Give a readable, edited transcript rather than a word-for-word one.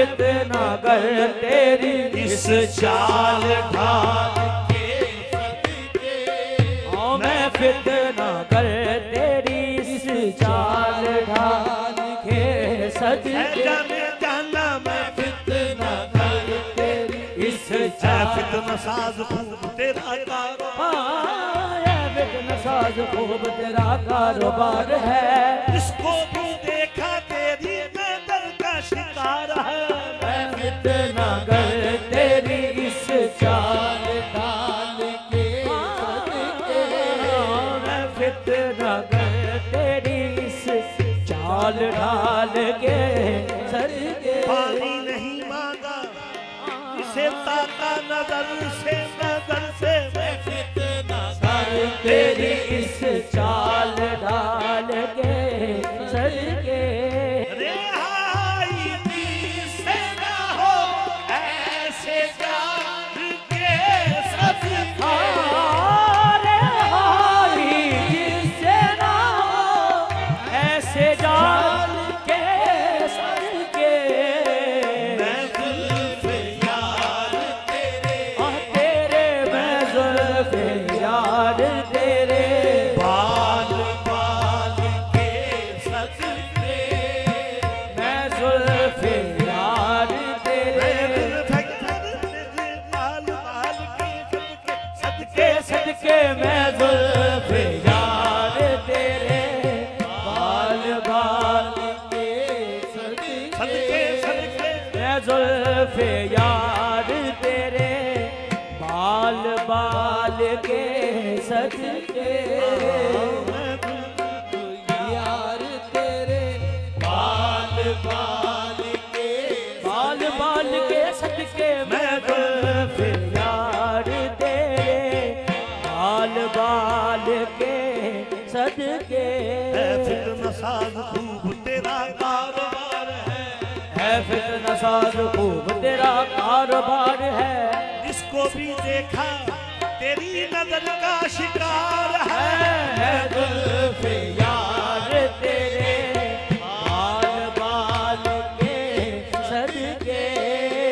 फितना गर तेरी इस चाल ढाल के सदके, मैं फितना गर तेरी इस चाल ढाल के सदके, जाना मैं फितना गर तेरी इस चाल, फितना साज खूब तेरा कारोबार, फितना साज खूब तेरा कारोबार है, इसको भी देखा तेरी नजर का शिकार है, मैं फितना गर तेरी इस चाल ढाल के सदके, मैं फितना गर तेरी इस चाल ढाल के सदके, पानी नहीं मांगा इसे ताका नजर से मैं फितना गर तेरी इस चाल ढाल के सदके, रिहाई से ना हो ऐसे जान के सदके, रिहाई जिससे ना हो ऐसे जान के सदके, मैं जुल्फ़े यार तेरे तेरे मैं जुल्फ़े यार तेरे, बाल बाल के सदके, मैं जुल्फ़े यार तेरे, बाल बाल के सदके सदके मैं जुल्फ़े यार तेरे, बाल बाल के सदके, मैं जुल्फ़े यार तेरे, बाल बाल के सदके, यार तेरे बाल बाल के बाल बाल के सदके, मैं जुल्फ़े यार तेरे, बाल बाल के सदके, फितना साज खूब तेरा कारोबार है, फितना साज खूब तेरा कारोबार है, इसको भी देखा तेरी नजर का शिकार है, जुल्फ़े यार तेरे, बाल बाल के सदके,